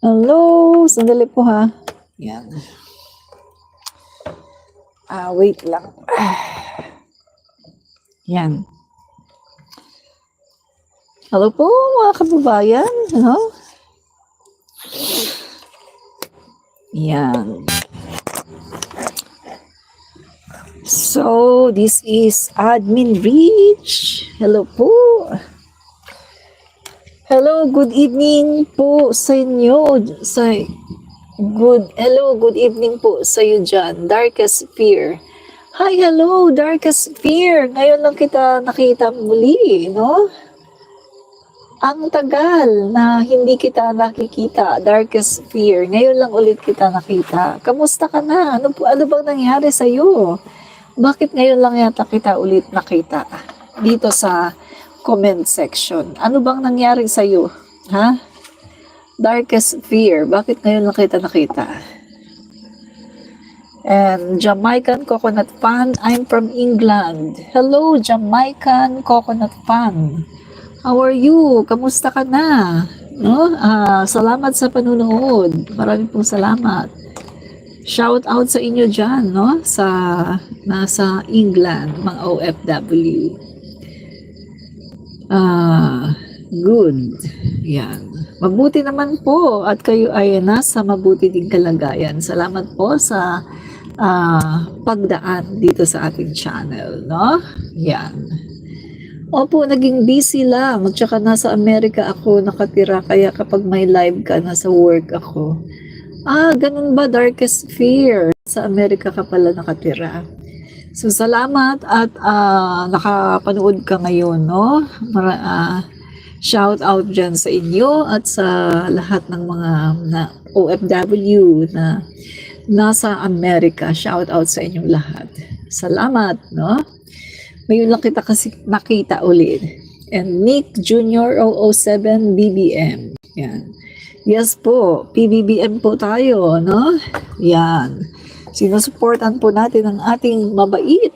Hello, sandali po ha. Yan. Wait lang. Yan. Hello po mga kababayan. Ano? Yan. So, this is Admin Rich. Hello po. Hello, good evening po sa inyo. Good evening po sa iyo dyan. Darkest Fear. Hi, hello, Darkest Fear. Ngayon lang kita nakita muli, no? Ang tagal na hindi kita nakikita, Darkest Fear. Ngayon lang ulit kita nakita. Kamusta ka na? Ano bang nangyari sa iyo? Bakit ngayon lang yata kita ulit nakita? Dito sa comment section. Ano bang nangyari sa iyo? Ha? Darkest Fear. Bakit ngayon lang kita nakita? And Jamaican Coconut Fan. I'm from England. Hello, Jamaican Coconut Fan. How are you? Kamusta ka na? No? Salamat sa panunood. Maraming pong salamat. Shout out sa inyo dyan, no? Nasa England, mga OFW. Good. Yan. Mabuti naman po at kayo ay nasa mabuti ding kalagayan. Salamat po sa pagdaan dito sa ating channel, no? Yan. Opo, naging busy lang. Tsaka nasa Amerika ako nakatira, kaya kapag may live ka, nasa work ako. Ganun ba, Darkest Fear? Sa Amerika ka pala nakatira. So, salamat at nakapanood ka ngayon, no? Shout out dyan sa inyo at sa lahat ng mga OFW na nasa Amerika. Shout out sa inyong lahat. Salamat, no? Ngayon lang kita kasi nakita ulit. And Nick Jr. 007 BBM. Yan. Yes po, PBBM po tayo, no? Yan. Sinusuportan po natin ang ating mabait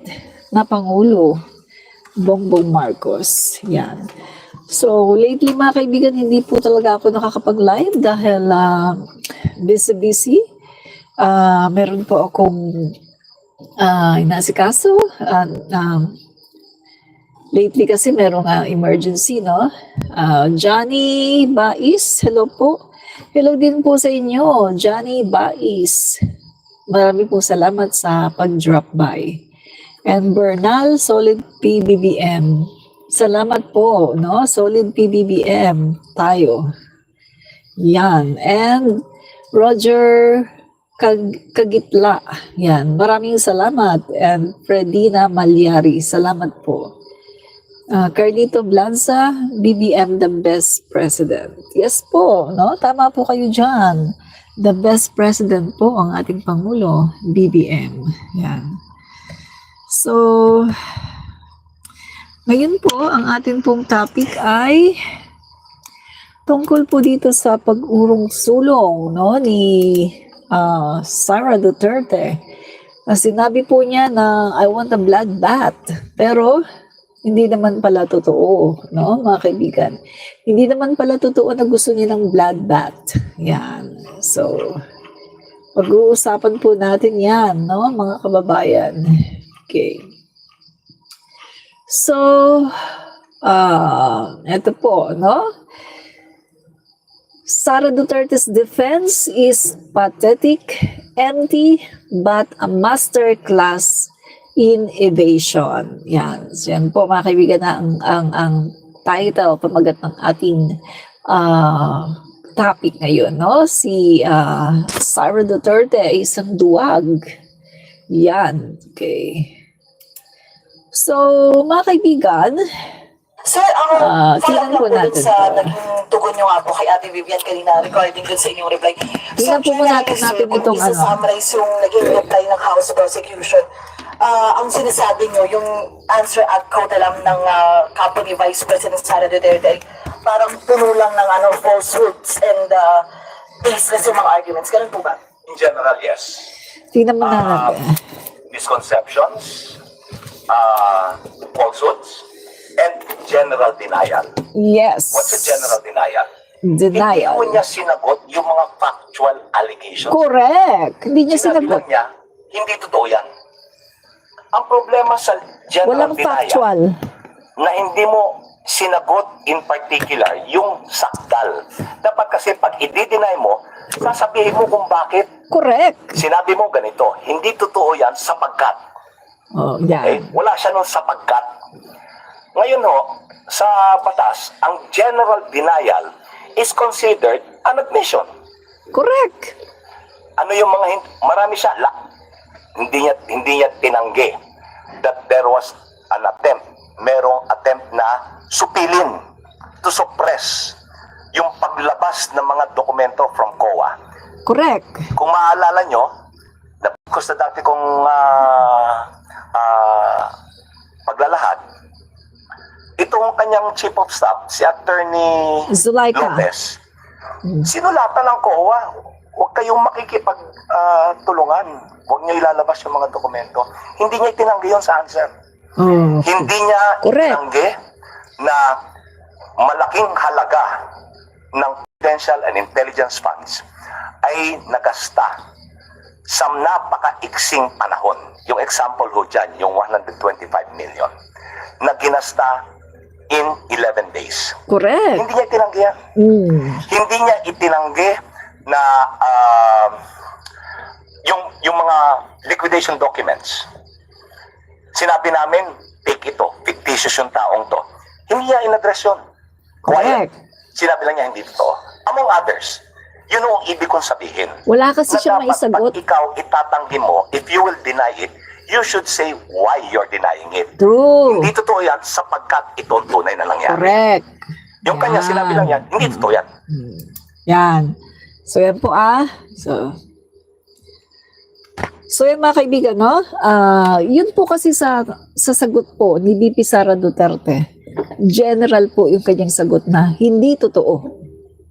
na Pangulo, Bongbong Marcos. Yan. So, lately mga kaibigan, hindi po talaga ako nakakapag-live dahil busy. Meron po akong inasikaso. Lately kasi merong emergency, no? Johnny Bais, hello po. Hello din po sa inyo, Johnny Bais. Marami po salamat sa pag-drop by. And Bernal, Solid PBBM. Salamat po, no? Solid PBBM tayo. Yan. And Roger Kagitla. Yan. Maraming salamat. And Fredina Malyari. Salamat po. Carlito Blanza, BBM the best president. Yes po, no? Tama po kayo dyan. The best president po ang ating Pangulo, BBM. Yan. So, ngayon po, ang ating pong topic ay tungkol po dito sa pag-urong sulong, no, ni Sara Duterte. Sinabi po niya na I want a bloodbath. Pero, hindi naman pala totoo, no, mga kaibigan. Hindi naman pala totoo na gusto niya ng bloodbath. Yan. So, pag-uusapan po natin yan, no, mga kababayan. Okay. So, eto po, no? Sara Duterte's defense is pathetic, empty, but a masterclass in evasion. Yan. So, yan po mga kaibigan na ang title, pamagat ng ating topic ngayon, no? Si Sara Duterte ay isang duwag. Yan. Okay. So, mga kaibigan, sir, tingnan po natin sa to. naging tugon nyo nga po kay Ate Vivian kanina regarding dun sa inyong reply. Tingnan po muna natin itong ano. Summarize yung naging reply ng House Prosecution. Ang sinasabi nyo, yung answer at kaudalam ng kampo ni Vice President Sara Duterte, parang puno lang ng falsehoods and baseless yung mga arguments. Ganun po ba? In general, yes. Tingnan mo na natin. Misconceptions, falsehoods, and general denial. Yes. What's a general denial? Hindi Denial. mo niya sinagot yung mga factual allegations. Correct. Hindi niya Sinabi sinagot. lang niya, hindi totoo yan. Ang problema sa general Walang denial, factual. na hindi mo sinagot in particular yung sakdal. Dapat kasi pag i-deny mo, sasabihin mo kung bakit. Correct. Sinabi mo ganito, hindi totoo yan sapagkat. Oh, Okay? yan. Wala siya nung sapagkat. Ngayon ho, sa batas, ang general denial is considered an admission. Correct. Ano yung mga marami siya hindi niya tinanggi that there was an attempt, merong attempt na supilin, to suppress yung paglabas ng mga dokumento from COA. Correct. Kung maalala nyo, napagkos na dati kong paglalahad, itong kanyang chief of staff, si Attorney Zulaika. Lopez, sinulatan ng COA, huwag kayong makikipagtulungan. Huwag niyo ilalabas yung mga dokumento. Hindi niya itinanggi yun sa answer. Oh. Hindi niya Correct. itinanggi na malaking halaga ng potential and intelligence funds ay nagasta sa napakaiksing panahon. Yung example ho dyan, yung 125 million na ginasta in 11 days. Correct. Hindi niya itinanggi yan. Hindi niya itinanggi na yung mga liquidation documents. Sinabi namin, take ito, fictitious yung taong to. Hindi niya in-address yun. Correct. Sinabi lang niya hindi totoo. Among others, yun ang ibig kong sabihin. Wala kasi Na siyang dapat maisagot. pag ikaw itatanggi mo, if you will deny it, you should say why you're denying it. True. Hindi totoo yan sapagkat ito ang tunay na nangyari. Correct. Yung kanya Yan. sinabi lang yan, hindi totoo yan. Yan. So, yan po So, yan mga kaibigan, no? Yun po kasi sa sagot po ni VP Sara Duterte. General po yung kanyang sagot na hindi totoo.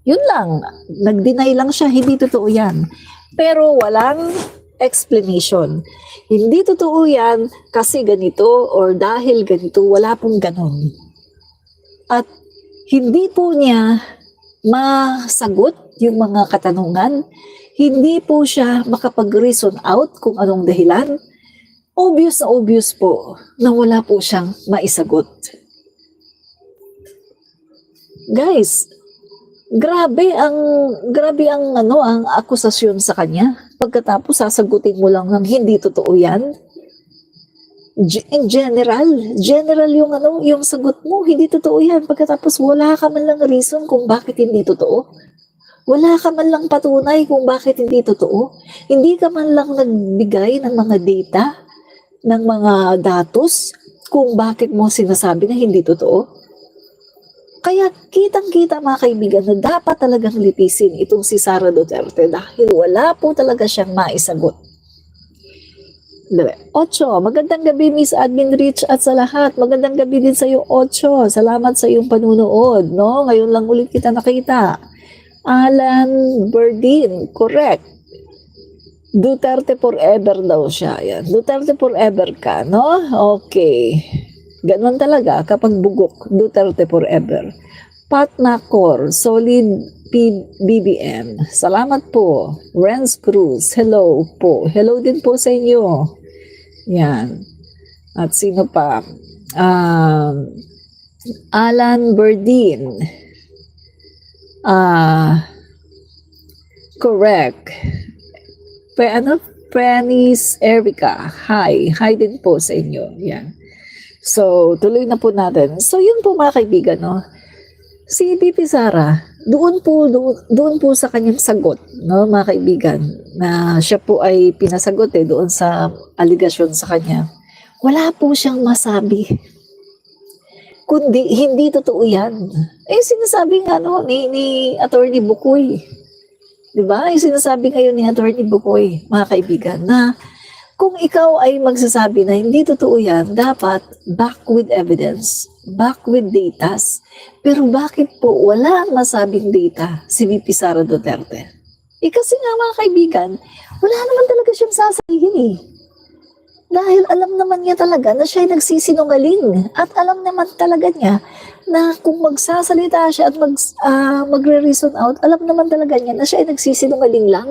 Yun lang. Nag-deny lang siya, hindi totoo yan. Pero walang explanation. Hindi totoo yan kasi ganito or dahil ganito, wala pong ganon. At hindi po niya masagot yung mga katanungan. Hindi po siya makapag-reason out kung anong dahilan. Obvious na obvious po na wala po siyang maisagot. Guys, grabe ang ang akusasyon sa kanya. Pagkatapos sasagutin mo lang ng hindi totoo 'yan. In general yung sagot mo, hindi totoo 'yan. Pagkatapos wala ka man lang reason kung bakit hindi totoo. Wala ka man lang patunay kung bakit hindi totoo. Hindi ka man lang nagbigay ng mga data, ng mga datos kung bakit mo sinasabi na hindi totoo. Kaya kitang-kita mga kaibigan na dapat talagang litisin itong si Sara Duterte dahil wala po talaga siyang maisagot. 8. Magandang gabi Miss Admin Rich at sa lahat. Magandang gabi din sa iyo 8. Salamat sa iyong panunood. No? Ngayon lang ulit kita nakita. Alan Berdin, correct. Duterte forever daw siya. Yan. Duterte forever ka, no? Okay. Ganon talaga kapag bugok, Duterte forever. Pat Nacor, solid BBM. Salamat po. Renz Cruz, hello po. Hello din po sa inyo. Yan. At sino pa? Alan Berdin. Correct. Pranice Erica. Hi. Hi din po sa inyo. Yan. So, tuloy na po natin. So, yun po mga kaibigan, no? Si VP Sara, doon po sa kanyang sagot, no, mga kaibigan, na siya po ay pinasagot doon sa aligasyon sa kanya. Wala po siyang masabi. Kundi, hindi totoo yan. Sinasabi nga ni Attorney Bukoy. Diba? Sinasabi ngayon ni Attorney Bukoy, mga kaibigan, na kung ikaw ay magsasabi na hindi totoo yan, dapat back with evidence, back with data. Pero bakit po wala masabing data si VP Sara Duterte? Kasi nga mga kaibigan, wala naman talaga siyang sasabihin Dahil alam naman niya talaga na siya ay nagsisinungaling. At alam naman talaga niya na kung magsasalita siya at magre-reason out, alam naman talaga niya na siya ay nagsisinungaling lang.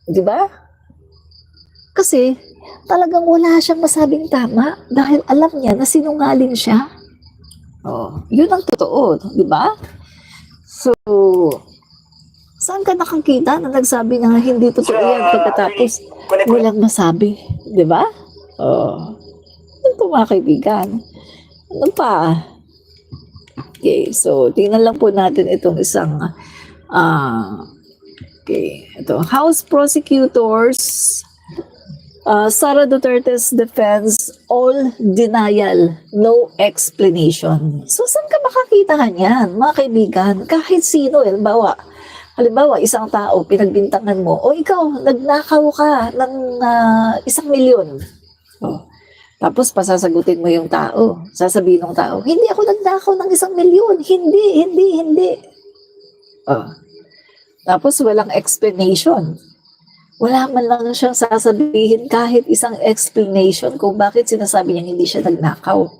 Di ba? Kasi talagang wala siyang masabing tama dahil alam niya na sinungaling siya. Oh, yun ang totoo, di ba? So, saan ka nakakita na nagsabi na hindi totoo yan pagkatapos walang masabi? Di ba? Oh, yun po mga kaibigan. Ano pa? Okay, so tingnan lang po natin itong isang okay, ito. House prosecutors Sara Duterte's defense, all denial, no explanation. So, saan ka makakitahan yan, mga kaibigan? Kahit sino, halimbawa, isang tao, pinagbintangan mo, o ikaw, nagnakaw ka ng 1,000,000. Oh. Tapos, pasasagutin mo yung tao. Sasabihin ng tao, hindi ako nagnakaw ng 1,000,000. Hindi. Oh. Tapos, walang explanation. Wala man lang siyang sasabihin kahit isang explanation kung bakit sinasabi niya hindi siya nagnakaw.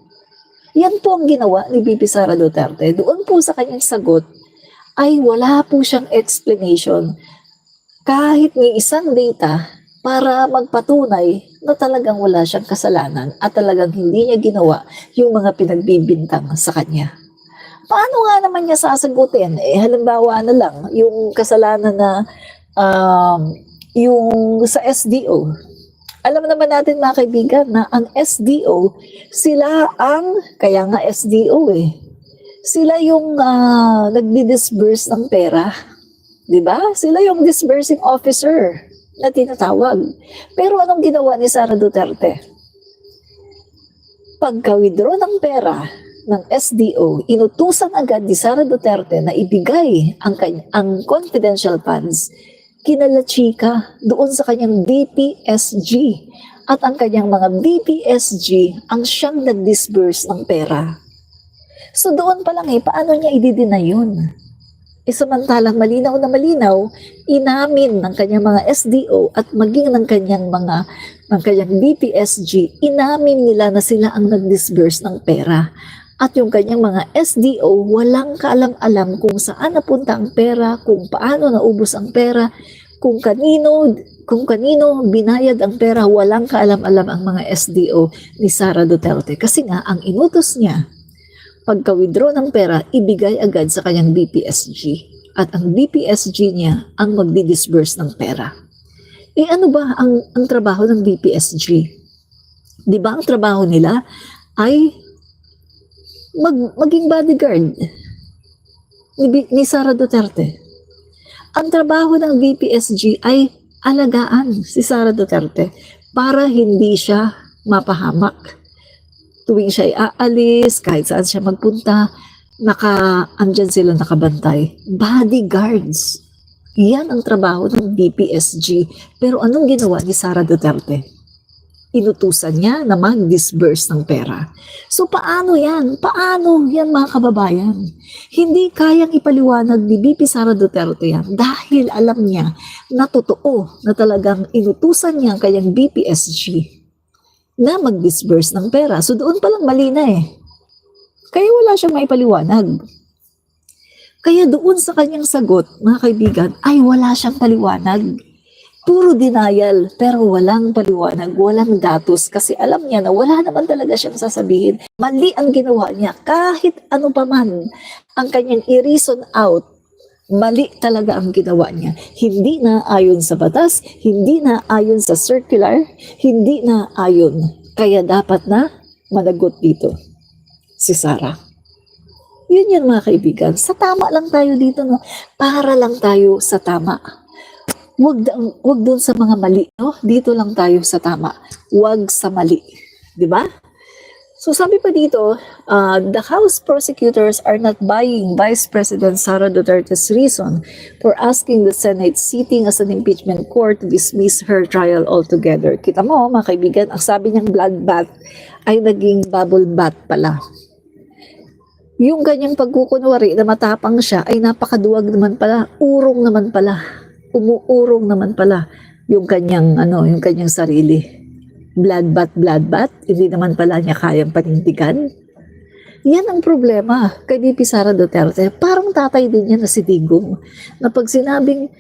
Yan po ang ginawa ni VP Sara Duterte. Doon po sa kanyang sagot ay wala po siyang explanation kahit may isang data para magpatunay na talagang wala siyang kasalanan at talagang hindi niya ginawa yung mga pinagbibintang sa kanya. Paano nga naman niya sasagutin? Halimbawa na lang, yung kasalanan na yung sa SDO. Alam naman natin mga kaibigan na ang SDO, kaya nga SDO sila yung nagdi-disburse ng pera. Diba? Sila yung disbursing officer na tinatawag. Pero anong ginawa ni Sara Duterte? Pagka-withdraw ng pera ng SDO, inutusan agad ni Sara Duterte na ibigay ang confidential funds kinala Chika doon sa kanyang BPSG at ang kanyang mga BPSG ang siyang nag-disburse ng pera. So doon pa lang paano niya i-deny yun? Samantalang malinaw na malinaw, inamin ng kanyang mga SDO at maging ng kanyang BPSG, inamin nila na sila ang nag-disburse ng pera. At yung kanyang mga SDO, walang kaalam-alam kung saan napunta ang pera, kung paano naubos ang pera, kung kanino binayad ang pera, walang kaalam-alam ang mga SDO ni Sara Duterte. Kasi nga, ang inutos niya, pagka-withdraw ng pera, ibigay agad sa kanyang BPSG. At ang BPSG niya ang magdi-disburse ng pera. Ano ba ang trabaho ng BPSG? Di ba ang trabaho nila ay maging bodyguard ni Sara Duterte. Ang trabaho ng BPSG ay alagaan si Sara Duterte para hindi siya mapahamak. Tuwing siya ay aalis, kahit saan siya magpunta, andyan sila nakabantay. Bodyguards. Yan ang trabaho ng BPSG. Pero anong ginawa ni Sara Duterte? Inutusan niya na mag-disburse ng pera. So paano yan? Paano yan mga kababayan? Hindi kayang ipaliwanag ni VP Sara Duterte yan dahil alam niya na totoo na talagang inutusan niya ang kanyang BPSG na mag-disburse ng pera. So doon palang mali na Kaya wala siyang maipaliwanag. Kaya doon sa kanyang sagot, mga kaibigan, ay wala siyang paliwanag. Puro denial, pero walang paliwanag, walang datos kasi alam niya na wala naman talaga siyang sasabihin. Mali ang ginawa niya kahit ano pa man ang kanyang i-reason out. Mali talaga ang ginawa niya. Hindi na ayon sa batas, hindi na ayon sa circular, hindi na ayon. Kaya dapat na managot dito si Sara. Yun mga kaibigan. Sa tama lang tayo dito, no? Para lang tayo sa tama. Wag doon sa mga mali, no? Dito lang tayo sa tama. Wag sa mali. Di ba? So sabi pa dito, the House prosecutors are not buying Vice President Sara Duterte's reason for asking the Senate sitting as an impeachment court to dismiss her trial altogether. Kita mo, mga kaibigan, ang sabi niyang bloodbath ay naging bubble bath pala. Yung kanyang pagkukunwari na matapang siya ay napakaduwag naman pala, urong naman pala. Umuurong naman pala yung kanyang sarili. bloodbath, hindi naman pala niya kayang panindigan. Yan ang problema kay VP Sara Duterte. Parang tatay din niya na si Digong. Na pag sinabing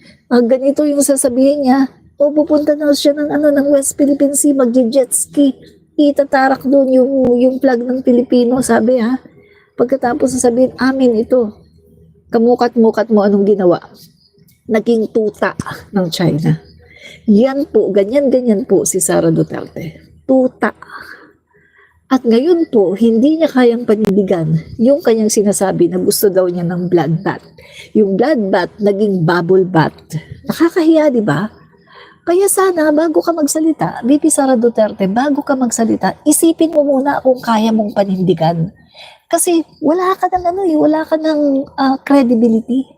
ganito yung sasabihin niya, o pupunta na siya ng West Philippine Sea, magje-jet ski. Itatarak doon yung flag ng Pilipino, sabi ha. Pagkatapos sasabihin, amin ito. Kamukat-mukat mo anong ginawa. Naging tuta ng China. Yan po, ganyan-ganyan po si Sara Duterte. Tuta. At ngayon po, hindi niya kayang panindigan yung kanyang sinasabi na gusto daw niya ng bloodbath. Yung bloodbath, naging bubble bath. Nakakahiya, di ba? Kaya sana, bago ka magsalita, VP Sara Duterte, bago ka magsalita, isipin mo muna kung kaya mong panindigan. Kasi wala ka ng credibility.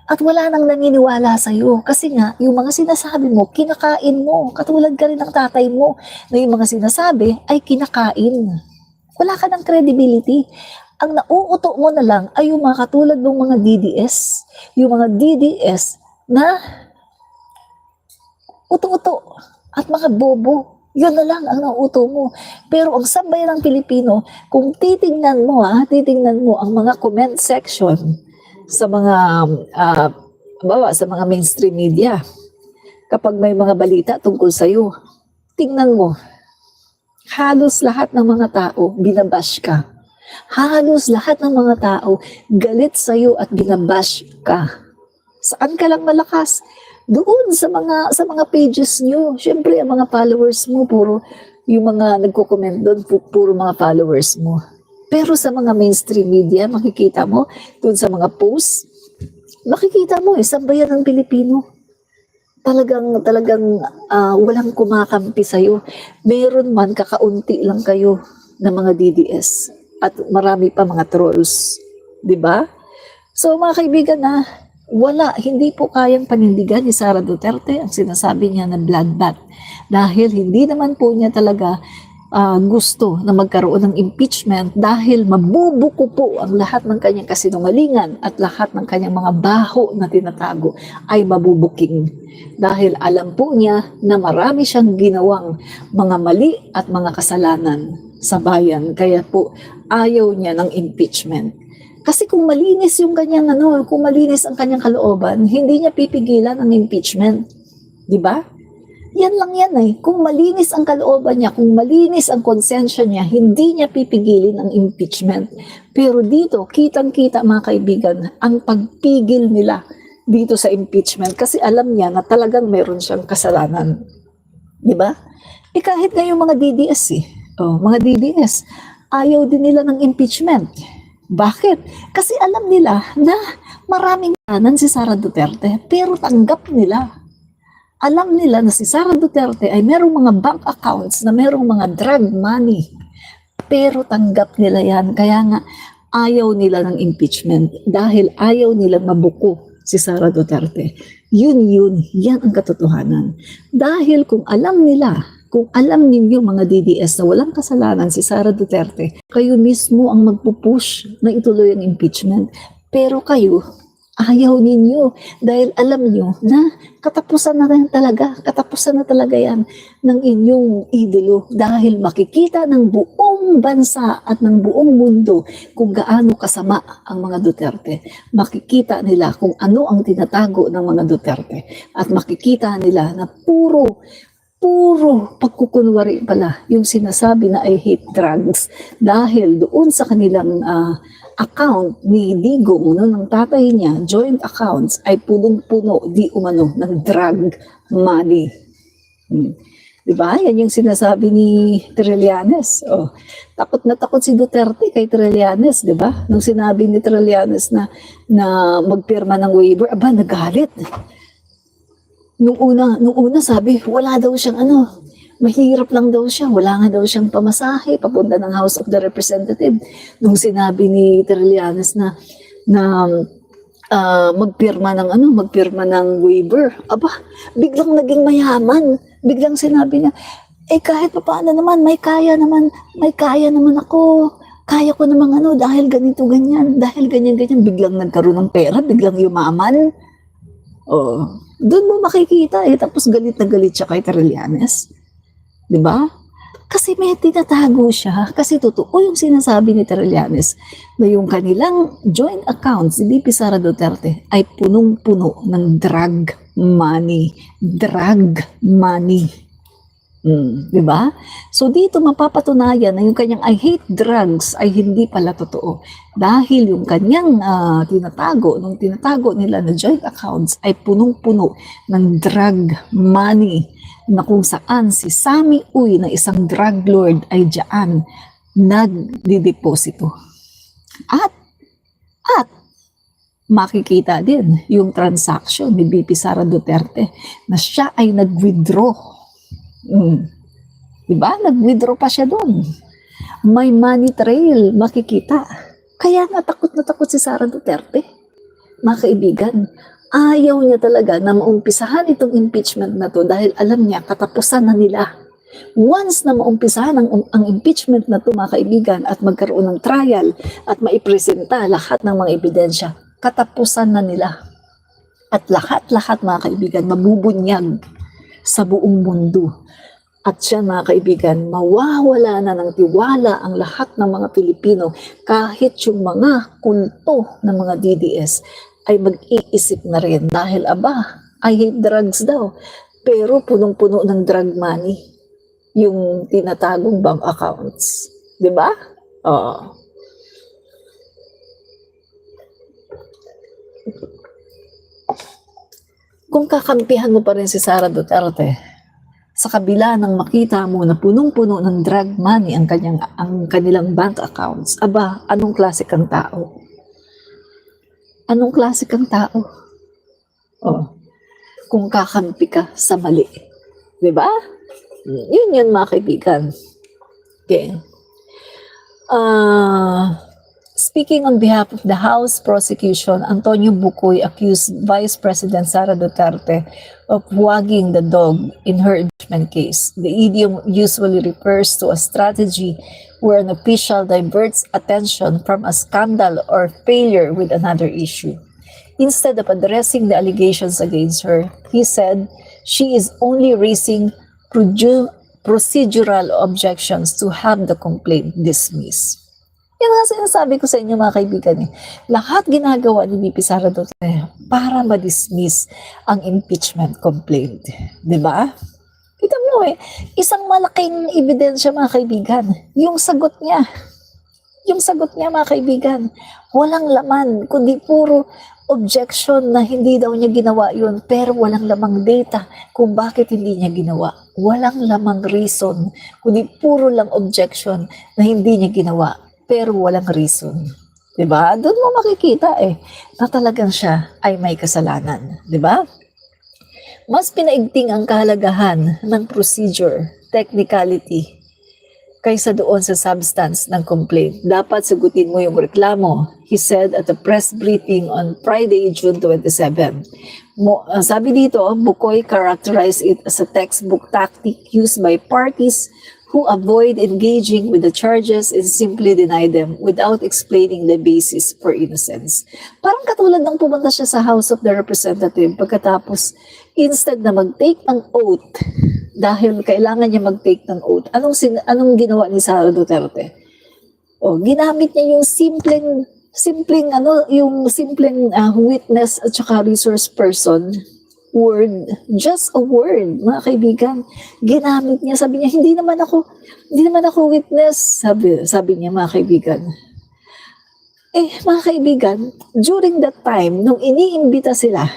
At wala nang naniniwala sa'yo. Kasi nga, yung mga sinasabi mo, kinakain mo. Katulad ka rin ng tatay mo na yung mga sinasabi ay kinakain. Wala ka ng credibility. Ang nauuto mo na lang ay yung mga katulad ng mga DDS. Yung mga DDS na uto-uto at mga bobo. Yun na lang ang nauuto mo. Pero ang sambayan ng Pilipino, kung titingnan mo ang mga comment section sa mga sa mga mainstream media, kapag may mga balita tungkol sa iyo, tingnan mo, halos lahat ng mga tao binabash ka. Halos lahat ng mga tao galit sa iyo at binabash ka. Saan ka lang malakas? Doon sa mga pages niyo. Syempre ang mga followers mo puro yung mga nagko-comment doon, puro mga followers mo. Pero sa mga mainstream media, makikita mo, doon sa mga posts, makikita mo, sambayan ng Pilipino. Talagang walang kumakampi sa'yo. Meron man, kakaunti lang kayo ng mga DDS. At marami pa mga trolls. 'Di ba? So mga kaibigan hindi po kayang panindigan ni Sara Duterte ang sinasabi niya na bloodbath. Dahil hindi naman po niya talaga gusto na magkaroon ng impeachment dahil mabubuko po ang lahat ng kanyang kasinungalingan at lahat ng kanyang mga baho na tinatago ay mabubuking. Dahil alam po niya na marami siyang ginawang mga mali at mga kasalanan sa bayan. Kaya po ayaw niya ng impeachment. Kasi kung malinis yung kanyang kung malinis ang kanyang kalooban, hindi niya pipigilan ang impeachment. 'Di ba? Yan lang yan Kung malinis ang kalooban niya, kung malinis ang konsensya niya, hindi niya pipigilin ang impeachment. Pero dito, kitang-kita mga kaibigan, ang pagpigil nila dito sa impeachment kasi alam niya na talagang meron siyang kasalanan. Di ba? Kahit na yung mga DDS mga DDS, ayaw din nila ng impeachment. Bakit? Kasi alam nila na maraming kanan si Sara Duterte, pero tanggap nila. Alam nila na si Sara Duterte ay merong mga bank accounts na merong mga drug money. Pero tanggap nila yan. Kaya nga ayaw nila ng impeachment dahil ayaw nila mabuko si Sara Duterte. Yan ang katotohanan. Dahil kung alam ninyo mga DDS na walang kasalanan si Sara Duterte, kayo mismo ang magpupush na ituloy ang impeachment. Pero kayo, ayaw ninyo dahil alam niyo na katapusan na talaga yan ng inyong idolo dahil makikita ng buong bansa at ng buong mundo kung gaano kasama ang mga Duterte. Makikita nila kung ano ang tinatago ng mga Duterte at makikita nila na puro pagkukunwari pala yung sinasabi na I hate drugs dahil doon sa kanilang account ni Digong ng tatay niya, joint accounts ay punong-puno di umano ng drug money. Diba? Yan yung sinasabi ni Trillanes. Takot na takot si Duterte kay Trillanes, diba? Nung sinabi ni Trillanes na magpirma ng waiver, nagalit. Nung una sabi, wala daw siyang mahirap lang daw siya, wala nga daw siyang pamasahe papunta ng House of the Representative. Nung sinabi ni Trillanes na magpirma ng waiver, biglang naging mayaman. Biglang sinabi niya, kahit paano naman, may kaya naman ako. Kaya ko namang dahil ganito ganyan, dahil ganyan biglang nagkaroon ng pera, biglang yumaman. Doon mo makikita tapos galit na galit siya kay Trillanes. 'Di ba? Kasi may tinatago siya. Kasi totoo yung sinasabi ni Trillanes na yung kanilang joint accounts, si VP Sara Duterte, ay punong-puno ng drug money. Drug money. Di ba? So dito mapapatunayan na yung kanyang I hate drugs ay hindi pala totoo. Dahil yung kanyang nung tinatago nila na joint accounts ay punong-puno ng drug money na kung saan si Sammy Uy na isang drug lord ay diyan nagdideposito. At makikita din yung transaction ni VP Sara Duterte na siya ay nag-withdraw. Diba? Nag-withdraw pa siya doon. May money trail makikita. Kaya natakot na takot si Sara Duterte. Mga kaibigan, ayaw niya talaga na maumpisahan itong impeachment na to dahil alam niya katapusan na nila. Once na maumpisahan ang impeachment na to, mga kaibigan, at magkaroon ng trial at maipresenta lahat ng mga ebidensya, katapusan na nila. At lahat-lahat, mga kaibigan, mabubunyag sa buong mundo. At siya, mga kaibigan, mawawala na ng tiwala ang lahat ng mga Pilipino kahit yung mga kulto ng mga DDS ay mag-iisip na rin dahil I hate drugs daw. Pero punong-puno ng drug money yung tinatagong bank accounts. Diba? Oo. Kung kakampihan mo pa rin si Sara Duterte, sa kabila ng makita mo na punong-puno ng drug money ang kanilang bank accounts, anong klase kang tao? Anong klase kang tao? Kung kakampi ka sa mali. Diba? Yun, mga kaibigan. Okay. Speaking on behalf of the House prosecution, Antonio Bukoy accused Vice President Sara Duterte of wagging the dog in her impeachment case. The idiom usually refers to a strategy where an official diverts attention from a scandal or failure with another issue. Instead of addressing the allegations against her, he said she is only raising procedural objections to have the complaint dismissed. Yan nga sinasabi ko sa inyo, mga kaibigan. Lahat ginagawa ni VP Sara Duterte para ma-dismiss ang impeachment complaint. Diba? Kita mo isang malaking ebidensya, mga kaibigan. Yung sagot niya, mga kaibigan, walang laman, kundi puro objection na hindi daw niya ginawa yun, pero walang lamang data kung bakit hindi niya ginawa. Walang lamang reason, kundi puro lang objection na hindi niya ginawa, pero walang reason. Diba? Doon mo makikita na talagang siya ay may kasalanan. Diba? Mas pinaigting ang kahalagahan ng procedure, technicality, kaysa doon sa substance ng complaint. Dapat sagutin mo yung reklamo, he said at a press briefing on Friday, June 27. Sabi dito, Bukoy characterized it as a textbook tactic used by parties who avoid engaging with the charges and simply deny them without explaining the basis for innocence. Parang katulad ng pumunta siya sa House of the Representative pagkatapos instead na mag-take ng oath, dahil kailangan niya mag-take ng oath, anong ginawa ni Sara Duterte? Ginamit niya yung simpleng witness at saka resource person word, just a word, mga kaibigan. Ginamit niya, sabi niya, hindi naman ako witness, sabi niya, mga kaibigan. Mga kaibigan, during that time, nung iniimbita sila,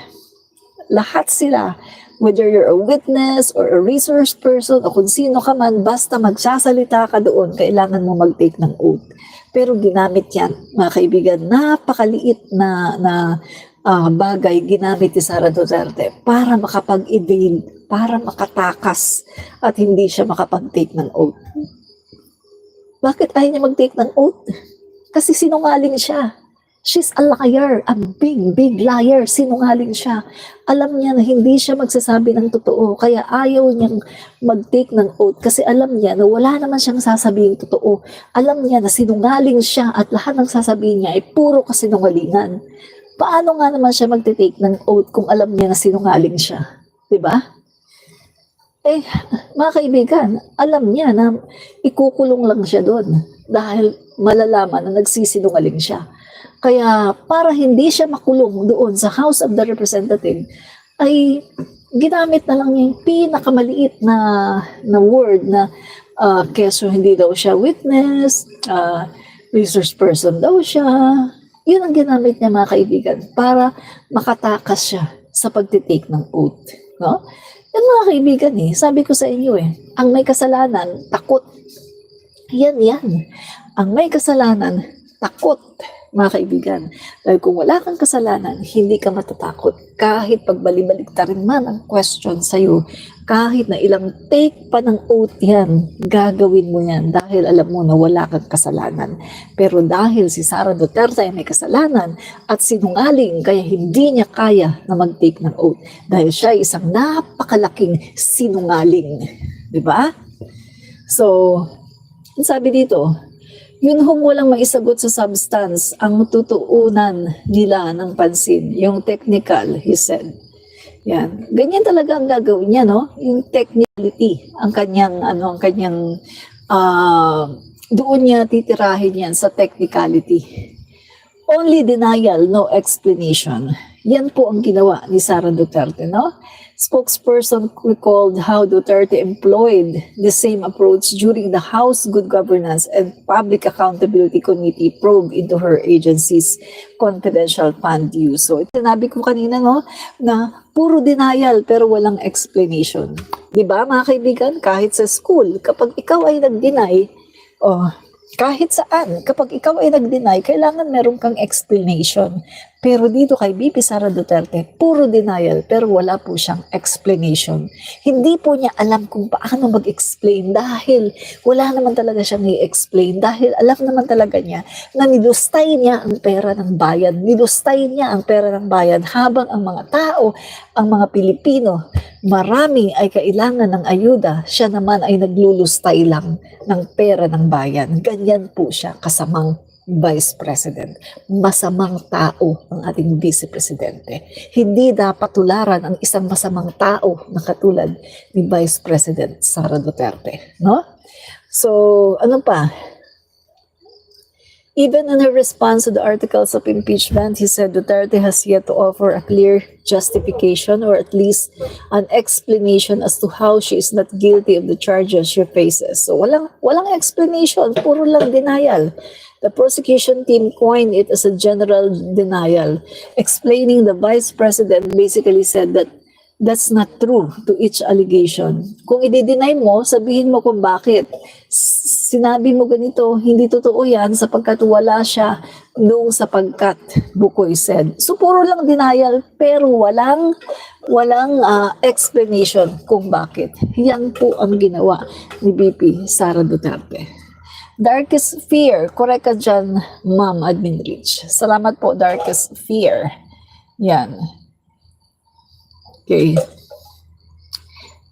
lahat sila, whether you're a witness or a resource person o kung sino ka man, basta magsasalita ka doon, kailangan mo mag-take ng oath. Pero ginamit yan, mga kaibigan, napakaliit na bagay ginamit ni Sara Duterte para makapag-evade, para makatakas at hindi siya makapag-take ng oath. Bakit ayaw niya mag-take ng oath? Kasi sinungaling siya. She's a liar, a big liar. Sinungaling siya. Alam niya na hindi siya magsasabi ng totoo, kaya ayaw niyang mag-take ng oath kasi alam niya na wala naman siyang sasabihin totoo. Alam niya na sinungaling siya at lahat ng sasabihin niya ay puro kasinungalingan. Paano nga naman siya mag-take ng oath kung alam niya na sinungaling siya? Diba? Eh, mga kaibigan, alam niya na ikukulong lang siya doon dahil malalaman na nagsisinungaling siya. Kaya para hindi siya makulong doon sa House of the Representative, ay ginamit na lang niya yung pinakamaliit na word na keso hindi daw siya witness, resource person daw siya. Yun ang ginamit niya mga kaibigan para makatakas siya sa pagtitake ng oath. No? Yan mga kaibigan sabi ko sa inyo ang may kasalanan, takot. Yan. Ang may kasalanan, takot, mga kaibigan. Dahil kung wala kang kasalanan, hindi ka matatakot. Kahit pagbalik-baliktarin man ang question sa'yo, kahit na ilang take pa ng oath yan, gagawin mo yan dahil alam mo na wala kang kasalanan. Pero dahil si Sara Duterte ay may kasalanan at sinungaling, kaya hindi niya kaya na mag-take ng oath. Dahil siya ay isang napakalaking sinungaling. Diba? So, sabi dito, yun hong walang maisagot sa substance ang tutuunan nila ng pansin. Yung technical, he said. Yan. Ganyan talaga ang gagawin niya, no? Yung technicality, ang kanyang doon niya titirahin yan sa technicality. Only denial, no explanation. Yan po ang ginawa ni Sara Duterte, no? Spokesperson recalled how Duterte employed the same approach during the House Good Governance and Public Accountability Committee probe into her agency's confidential fund use. So, sinabi ko kanina, no, na puro denial pero walang explanation. Diba, mga kaibigan, kahit sa school, kapag ikaw ay nag-deny, kahit saan, kapag ikaw ay nag-deny, kailangan meron kang explanation. Pero dito kay BP Sara Duterte, puro denial pero wala po siyang explanation. Hindi po niya alam kung paano mag-explain dahil wala naman talaga siyang i-explain dahil alam naman talaga niya na nilustay niya ang pera ng bayan. Nilustay niya ang pera ng bayan habang ang mga tao, ang mga Pilipino, marami ay kailangan ng ayuda. Siya naman ay naglulustay lang ng pera ng bayan. Ganyan po siya kasamang Vice President. Masamang tao ang ating Vice Presidente. Hindi dapat tularan ang isang masamang tao na katulad ni Vice President Sara Duterte. No? So, ano pa? Even in her response to the articles of impeachment, he said Duterte has yet to offer a clear justification or at least an explanation as to how she is not guilty of the charges she faces. So walang explanation, puro lang denial. The prosecution team coined it as a general denial, explaining the vice president basically said that that's not true to each allegation. Kung i-deny mo, sabihin mo kung bakit. Sinabi mo ganito, hindi totoo yan sapagkat wala siya noong sapagkat, Bukoy said. So puro lang denial pero walang explanation kung bakit. Yan po ang ginawa ni BP Sara Duterte. Darkest fear, correct ka dyan, Ma'am Admin Rich. Salamat po, darkest fear. Yan. Okay.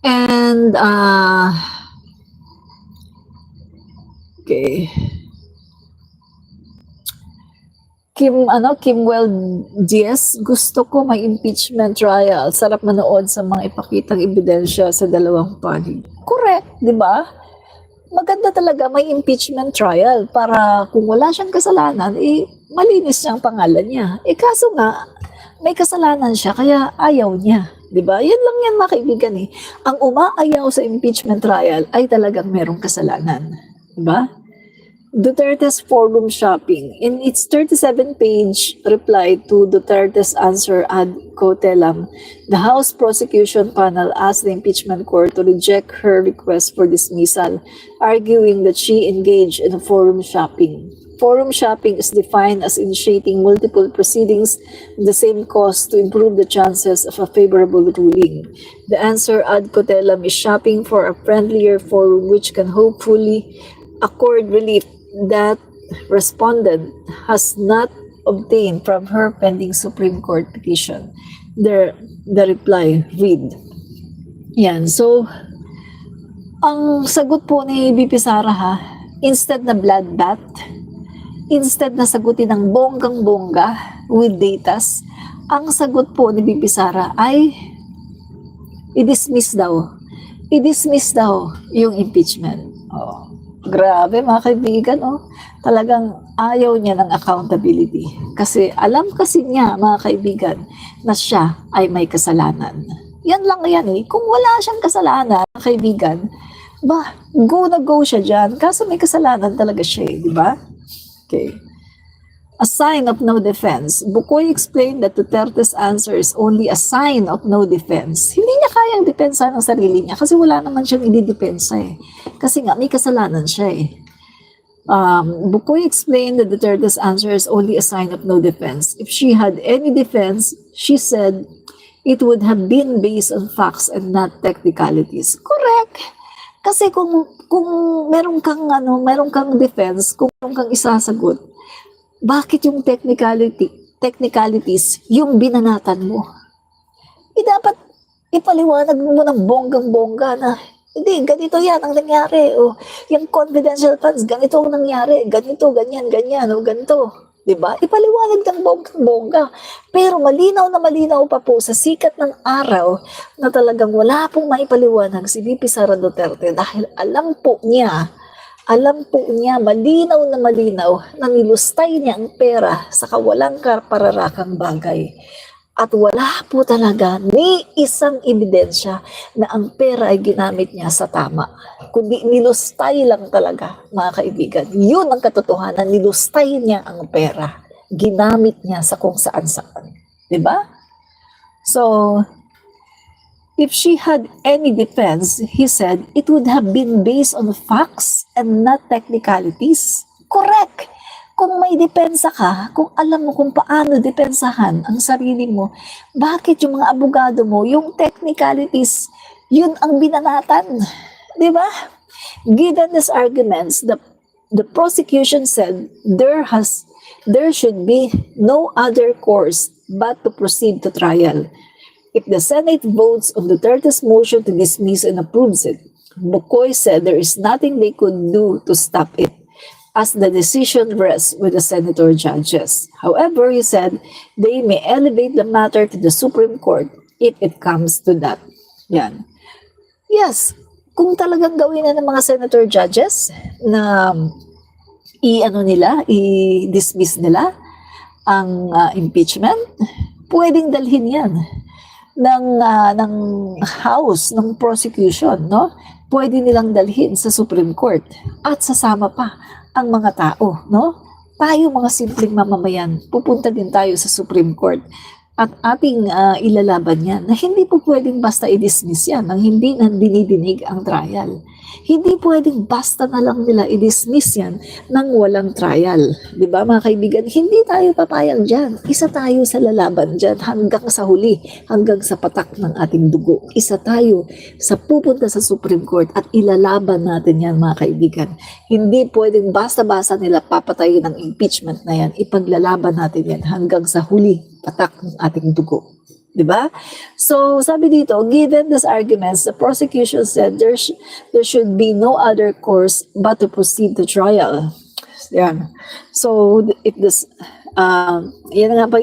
And, okay. Kimwell Diaz, gusto ko may impeachment trial. Sarap manood sa mga ipakitang ebidensya sa dalawang panig. Correct, di ba? Maganda talaga may impeachment trial para kung wala siyang kasalanan, malinis niya ang pangalan niya. Kaso nga, may kasalanan siya kaya ayaw niya. Diba? Yan lang yan mga kaibigan Ang umaayaw sa impeachment trial ay talagang merong kasalanan. Diba? Duterte's forum shopping. In its 37-page reply to Duterte's answer ad cotelem, the House Prosecution Panel asked the impeachment court to reject her request for dismissal, arguing that she engaged in a forum shopping. Forum shopping is defined as initiating multiple proceedings with the same cause to improve the chances of a favorable ruling. The answer ad cotelem is shopping for a friendlier forum which can hopefully accord relief that respondent has not obtained from her pending Supreme Court petition. The reply read. Yan. So, ang sagot po ni BP Sara instead na bloodbath, instead na sagutin ng bonggang-bongga with datas, ang sagot po ni BP Sara ay i-dismiss daw i-dismiss daw yung impeachment. Oh, grabe mga kaibigan, oh. Talagang ayaw niya ng accountability. Kasi alam kasi niya, mga kaibigan, na siya ay may kasalanan. Yan lang yan eh. Kung wala siyang kasalanan, mga kaibigan, go na go siya dyan. Kaso may kasalanan talaga siya eh, di ba? Okay. A sign of no defense. Bukoy explained that Duterte's answer is only a sign of no defense. Hindi niya kayang depensa ng sarili niya kasi wala naman siyang ididepensa eh. Kasi nga, may kasalanan siya eh. Bukoy explained that Duterte's answer is only a sign of no defense. If she had any defense, she said, it would have been based on facts and not technicalities. Correct. Kasi kung meron kang defense, kung meron kang isasagot, bakit yung technicalities, yung binanatan mo? Dapat ipaliwanag mo ng bonggang-bongga na, hindi, ganito yan ang nangyari. O, yung confidential funds, ganito ang nangyari. Ganito, ganyan, o ganito. Diba? Ipaliwanag ng bonggang-bongga. Pero malinaw na malinaw pa po sa sikat ng araw na talagang wala pong maipaliwanag si VP Sara Duterte dahil alam po niya, malinaw na nilustay niya ang pera sa kawalang kapararakang bagay. At wala po talaga ni isang ebidensya na ang pera ay ginamit niya sa tama. Kundi nilustay lang talaga, mga kaibigan. Yun ang katotohanan, nilustay niya ang pera. Ginamit niya sa kung saan-saan. Diba? So, if she had any defense, he said, it would have been based on facts and not technicalities. Correct. Kung may depensa ka, kung alam mo kung paano depensahan ang sarili mo, bakit yung mga abogado mo, yung technicalities, yun ang binanatan? Diba? Given these arguments, the prosecution said there should be no other course but to proceed to trial. If the Senate votes on Duterte's motion to dismiss and approves it, Bukoy said there is nothing they could do to stop it, as the decision rests with the senator judges. However, he said they may elevate the matter to the Supreme Court if it comes to that. Yan. Yes, kung talagang gawin na ng mga senator judges na i-dismiss nila ang impeachment, pwedeng dalhin yan ng House, ng prosecution, no? Pwede nilang dalhin sa Supreme Court at sasama pa ang mga tao, no? Tayo mga simpleng mamamayan, pupunta din tayo sa Supreme Court at ating ilalaban yan na hindi po pwedeng basta i-dismiss yan nang hindi na dinidinig ang trial. Hindi pwedeng basta na lang nila i-dismiss yan nang walang trial. Diba mga kaibigan? Hindi tayo papayag dyan. Isa tayo sa lalaban dyan hanggang sa huli, hanggang sa patak ng ating dugo. Isa tayo sa pupunta sa Supreme Court at ilalaban natin yan mga kaibigan. Hindi pwedeng basta-basta nila papatayin ang impeachment na yan. Ipaglalaban natin yan hanggang sa huli, patak ng ating dugo. Diba? So, sabi dito, given these arguments, the prosecution said there should be no other course but to proceed to trial. Yan. So, if this, yan nga ba,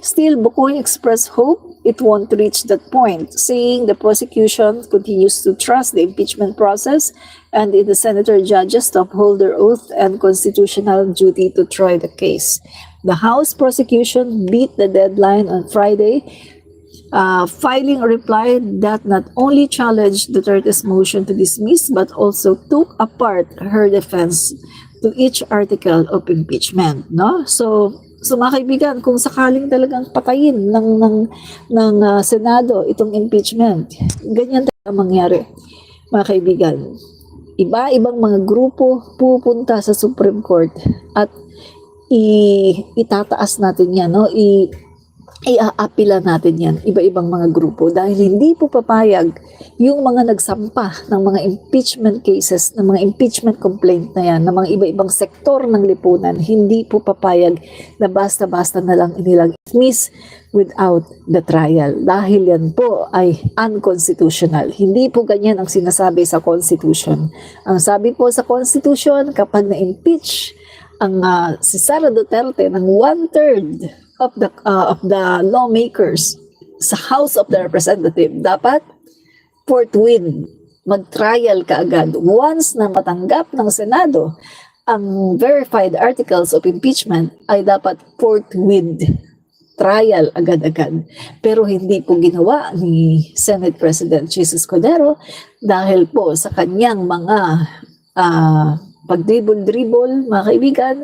still, Bukoy expressed hope it won't reach that point, saying the prosecution continues to trust the impeachment process and in the senator judges to uphold their oath and constitutional duty to try the case. The House prosecution beat the deadline on Friday, filing a reply that not only challenged Duterte's motion to dismiss but also took apart her defense to each article of impeachment. No? So mga kaibigan, kung sakaling talagang patayin ng Senado itong impeachment, ganyan talaga mangyari, mga kaibigan. Iba-ibang mga grupo pupunta sa Supreme Court at itataas natin yan, no? Iaapila natin yan, iba-ibang mga grupo dahil hindi po papayag yung mga nagsampa ng mga impeachment cases, ng mga impeachment complaint na yan, ng mga iba-ibang sektor ng lipunan, hindi po papayag na basta-basta na lang inilang dismiss without the trial dahil yan po ay unconstitutional. Hindi po ganyan ang sinasabi sa Constitution. Ang sabi po sa Constitution, kapag na-impeach ang si Sara Duterte ng 1/3 of the lawmakers sa House of the Representative, dapat forthwith mag-trial kaagad once na matanggap ng Senado ang verified articles of impeachment ay dapat forthwith trial agad-agad. Pero hindi po ginawa ni Senate President Jesus Cordero dahil po sa kanyang mga pagdribble-dribble, mga kaibigan,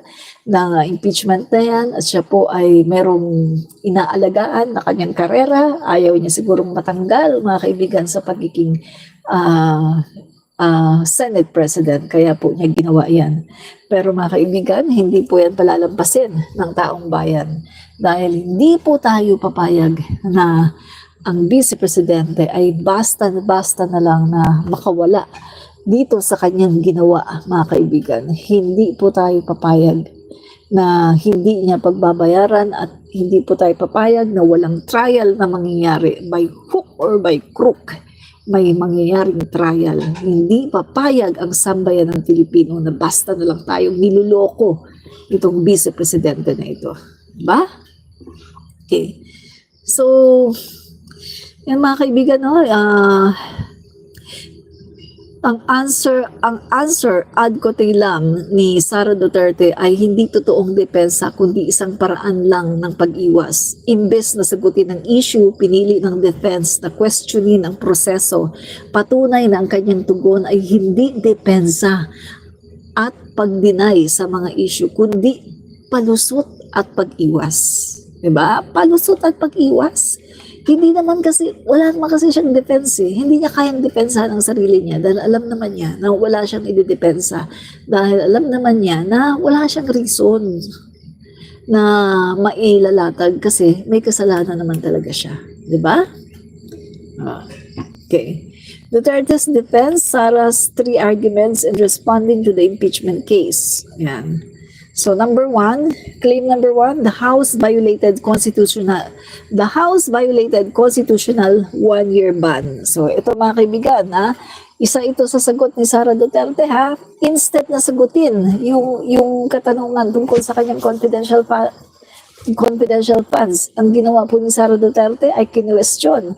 ng impeachment na yan at siya po ay merong inaalagaan na kanyang karera. Ayaw niya sigurong matanggal, mga kaibigan, sa pagiging Senate President. Kaya po niya ginawa yan. Pero mga kaibigan, hindi po yan palalampasin ng taong bayan. Dahil hindi po tayo papayag na ang Vice Presidente ay basta na lang na makawala dito sa kanyang ginawa, mga kaibigan. Hindi po tayo papayag na hindi niya pagbabayaran at hindi po tayo papayag na walang trial na mangyayari by hook or by crook. May mangyayaring trial. Hindi papayag ang sambayan ng Pilipino na basta na lang tayong niluloko itong Vice Presidente na ito. Diba? Okay. So, yan mga kaibigan, no? Ang answer ad kote lang ni Sara Duterte ay hindi totoong depensa kundi isang paraan lang ng pag-iwas. Imbes na sagutin ang issue, pinili ng defense na questionin ang proseso. Patunay na ang kanyang tugon ay hindi depensa at pag-deny sa mga issue kundi palusot at pag-iwas. Diba? Palusot at pag-iwas. Hindi naman kasi, wala naman kasi siyang defense eh. Hindi niya kayang depensahan ang sarili niya dahil alam naman niya na wala siyang ididepensa. Dahil alam naman niya na wala siyang reason na mailalatag kasi may kasalanan naman talaga siya. Diba? Okay. Duterte's defense, Sara's 3 arguments in responding to the impeachment case. Yan. So claim number one, the House violated constitutional 1-year ban. So ito mga kaibigan, isa ito sa sagot ni Sara Duterte instead na sagutin yung katanungan tungkol sa kanyang confidential funds. Ang ginawa po ni Sara Duterte ay kinwestiyon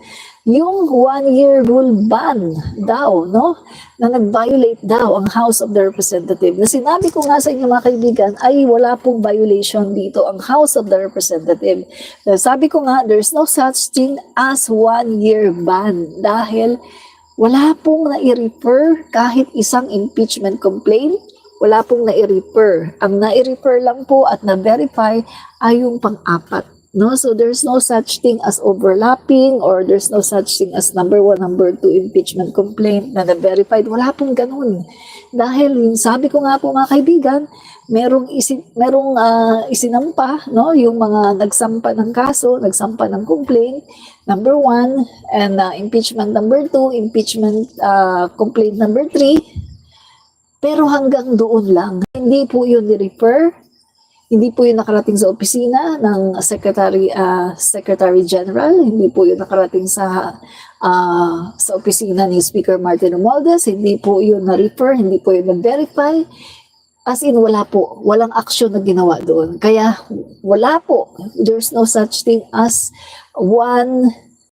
yung 1-year rule ban daw, no? Na nag-violate daw ang House of the Representative. Na sinabi ko nga sa inyo mga kaibigan, ay wala pong violation dito ang House of the Representative. Sabi ko nga, there's no such thing as 1-year ban dahil wala pong nai-refer kahit isang impeachment complaint. Wala pong nai-refer. Ang nai-refer lang po at na-verify ay yung pang-apat. No, so there's no such thing as overlapping or there's no such thing as number 1, number 2 impeachment complaint na na-verified. Wala pong ganun. Dahil sabi ko nga po mga kaibigan, merong isinampa, no, yung mga nagsampa ng kaso, nagsampa ng complaint, number 1, and impeachment number 2, impeachment complaint number 3. Pero hanggang doon lang. Hindi po yun ni-refer. Hindi po yun nakarating sa opisina ng Secretary General. Hindi po yun nakarating sa opisina ni Speaker Martin Romualdez. Hindi po yun na-refer. Hindi po yun na-verify. As in, wala po. Walang aksyon na ginawa doon. Kaya wala po. There's no such thing as 1